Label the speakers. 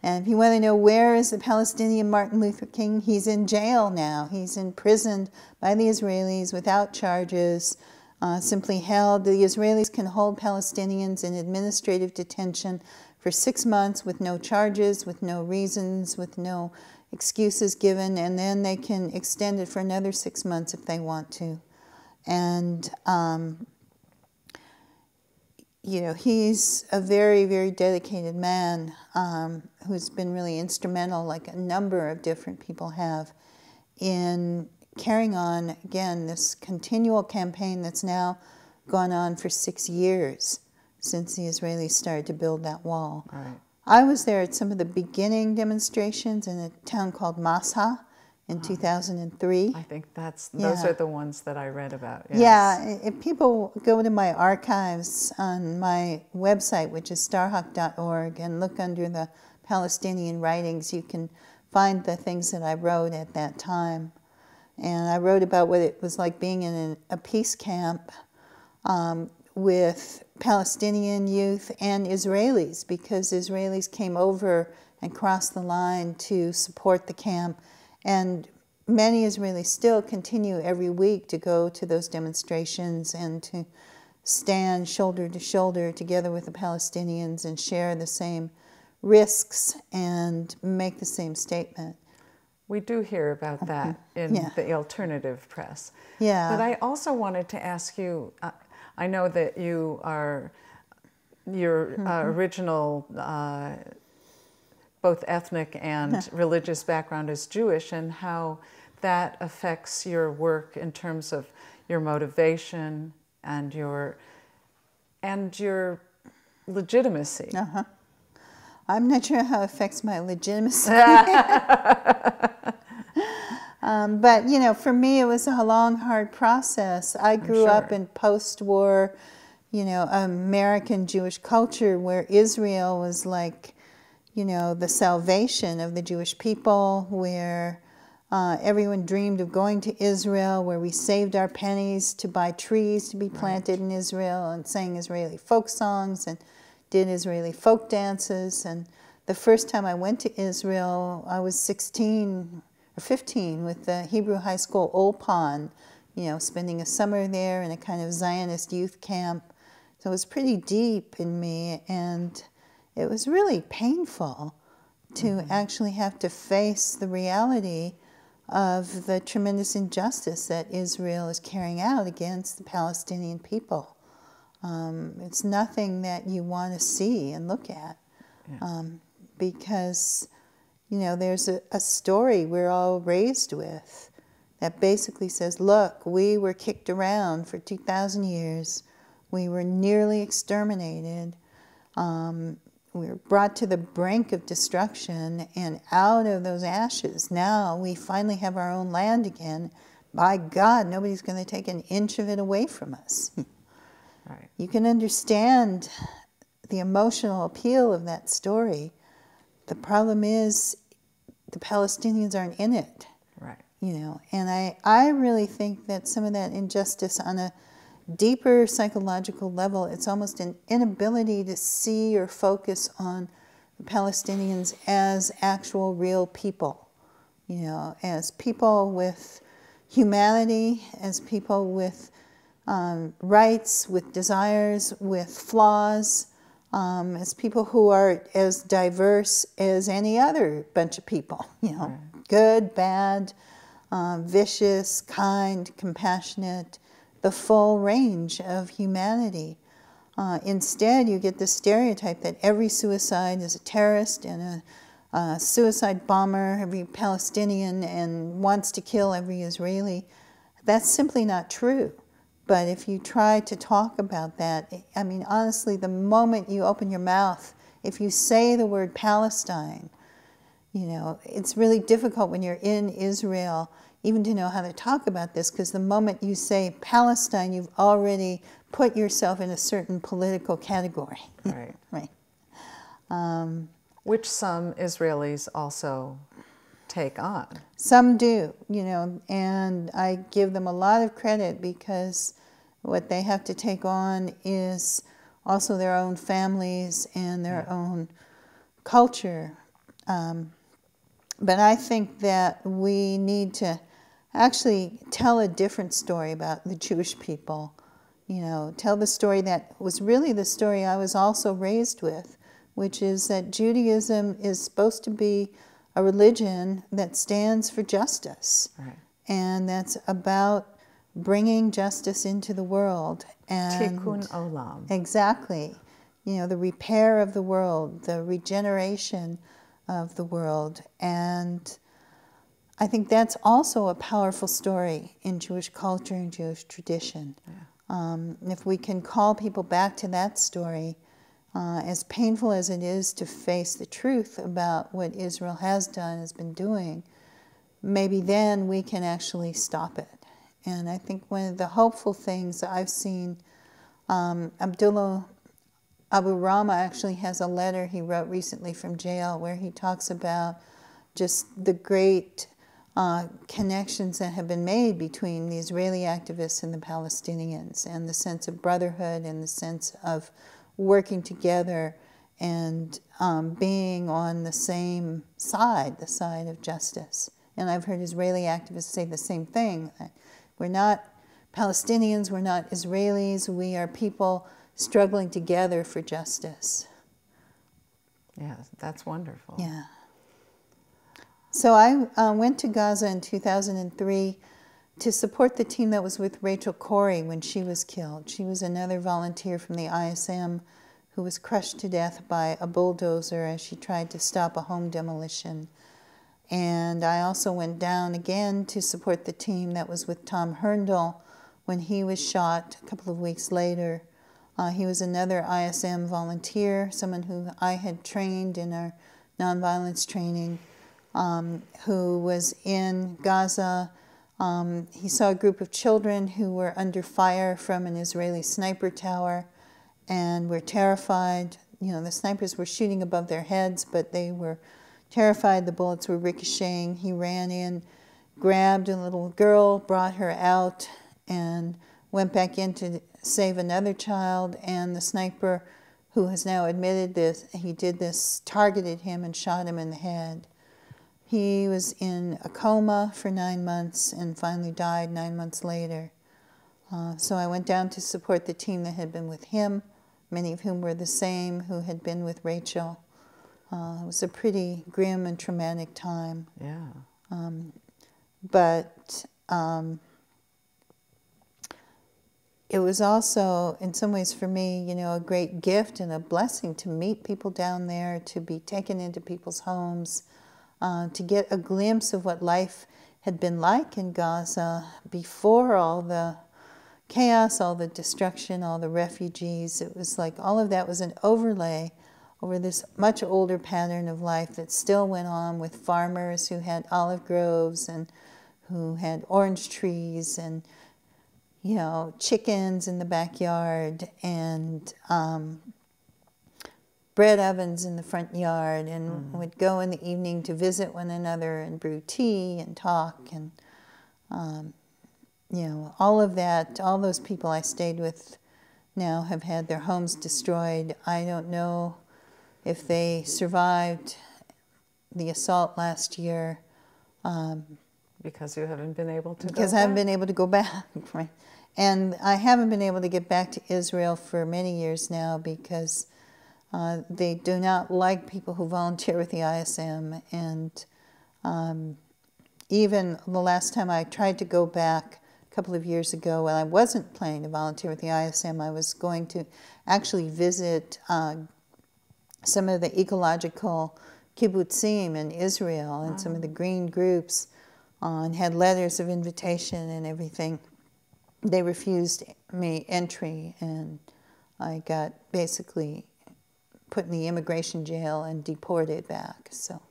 Speaker 1: And if you want to know where is the Palestinian Martin Luther King, he's in jail now. He's imprisoned by the Israelis without charges, simply held. The Israelis can hold Palestinians in administrative detention for 6 months with no charges, with no reasons, with no excuses given, and then they can extend it for another 6 months if they want to. And you know, he's a very, very dedicated man who's been really instrumental, like a number of different people have, in carrying on, again, this continual campaign that's now gone on for 6 years since the Israelis started to build that wall.
Speaker 2: Right.
Speaker 1: I was there at some of the beginning demonstrations in a town called Masha in 2003.
Speaker 2: I think those are the ones that I read about. Yes.
Speaker 1: Yeah, if people go to my archives on my website, which is Starhawk.org, and look under the Palestinian writings, you can find the things that I wrote at that time. And I wrote about what it was like being in a peace camp with Palestinian youth and Israelis, because Israelis came over and crossed the line to support the camp. And many Israelis still continue every week to go to those demonstrations and to stand shoulder to shoulder together with the Palestinians and share the same risks and make the same statement.
Speaker 2: We do hear about that in the alternative press.
Speaker 1: Yeah.
Speaker 2: But I also wanted to ask you, I know that your original both ethnic and religious background is Jewish, and how that affects your work in terms of your motivation and your legitimacy.
Speaker 1: I'm not sure how it affects my legitimacy. But, you know, for me, it was a long, hard process. I grew up in post-war, you know, American Jewish culture where Israel was like, you know, the salvation of the Jewish people, where everyone dreamed of going to Israel, where we saved our pennies to buy trees to be planted in Israel and sang Israeli folk songs and did Israeli folk dances. And the first time I went to Israel, I was 16 or 15 with the Hebrew High School Ulpan, you know, spending a summer there in a kind of Zionist youth camp. So it was pretty deep in me, and it was really painful to actually have to face the reality of the tremendous injustice that Israel is carrying out against the Palestinian people. It's nothing that you want to see and look at, because, you know, there's a story we're all raised with that basically says, look, we were kicked around for 2,000 years. We were nearly exterminated. We were brought to the brink of destruction, and out of those ashes, now we finally have our own land again. By God, nobody's going to take an inch of it away from us.
Speaker 2: Right.
Speaker 1: You can understand the emotional appeal of that story. The problem is the Palestinians aren't in it.
Speaker 2: Right.
Speaker 1: You know, and I really think that some of that injustice on a deeper psychological level, it's almost an inability to see or focus on the Palestinians as actual real people, you know, as people with humanity, as people with rights, with desires, with flaws, as people who are as diverse as any other bunch of people, you know, good, bad, vicious, kind, compassionate, the full range of humanity. Instead, you get the stereotype that every suicide is a terrorist and a suicide bomber, every Palestinian, and wants to kill every Israeli. That's simply not true. But if you try to talk about that, I mean, honestly, the moment you open your mouth, if you say the word Palestine, you know, it's really difficult when you're in Israel even to know how to talk about this, because the moment you say Palestine, you've already put yourself in a certain political category.
Speaker 2: Right.
Speaker 1: Right.
Speaker 2: Which some Israelis also take on.
Speaker 1: Some do, you know, and I give them a lot of credit, because what they have to take on is also their own families and their own culture. But I think that we need to actually tell a different story about the Jewish people. You know, tell the story that was really the story I was also raised with, which is that Judaism is supposed to be a religion that stands for justice.
Speaker 2: Right.
Speaker 1: And that's about bringing justice into the world. And
Speaker 2: Tikkun olam.
Speaker 1: exactly. You know, the repair of the world, the regeneration of the world. And I think that's also a powerful story in Jewish culture and Jewish tradition.
Speaker 2: Yeah.
Speaker 1: If we can call people back to that story, as painful as it is to face the truth about what Israel has done, has been doing, maybe then we can actually stop it. And I think one of the hopeful things I've seen, Abdullah Abu Rama actually has a letter he wrote recently from jail where he talks about just the great connections that have been made between the Israeli activists and the Palestinians, and the sense of brotherhood and the sense of working together and being on the same side, the side of justice. And I've heard Israeli activists say the same thing. We're not Palestinians, we're not Israelis, we are people struggling together for justice.
Speaker 2: Yeah, that's wonderful.
Speaker 1: Yeah. So I went to Gaza in 2003 to support the team that was with Rachel Corrie when she was killed. She was another volunteer from the ISM who was crushed to death by a bulldozer as she tried to stop a home demolition. And I also went down again to support the team that was with Tom Herndl when he was shot a couple of weeks later. He was another ISM volunteer, someone who I had trained in our nonviolence training, who was in Gaza. He saw a group of children who were under fire from an Israeli sniper tower and were terrified. You know, the snipers were shooting above their heads, but they were terrified. The bullets were ricocheting. He ran in, grabbed a little girl, brought her out, and went back in to save another child. And the sniper, who has now admitted this, he did this, targeted him and shot him in the head. He was in a coma for 9 months and finally died 9 months later. So I went down to support the team that had been with him, many of whom were the same who had been with Rachel. It was a pretty grim and traumatic time.
Speaker 2: Yeah.
Speaker 1: But it was also, in some ways for me, you know, a great gift and a blessing to meet people down there, to be taken into people's homes, to get a glimpse of what life had been like in Gaza before all the chaos, all the destruction, all the refugees. It was like all of that was an overlay over this much older pattern of life that still went on with farmers who had olive groves and who had orange trees and, you know, chickens in the backyard and bread ovens in the front yard, and would go in the evening to visit one another and brew tea and talk. And, you know, all of that, all those people I stayed with now have had their homes destroyed. I don't know if they survived the assault last year.
Speaker 2: Because you haven't been able to go back?
Speaker 1: Because I haven't been able to go back, right? And I haven't been able to get back to Israel for many years now because they do not like people who volunteer with the ISM. And even the last time I tried to go back a couple of years ago, when I wasn't planning to volunteer with the ISM, I was going to actually visit some of the ecological kibbutzim in Israel and some of the green groups, and had letters of invitation and everything. They refused me entry, and I got basically put in the immigration jail and deported back. So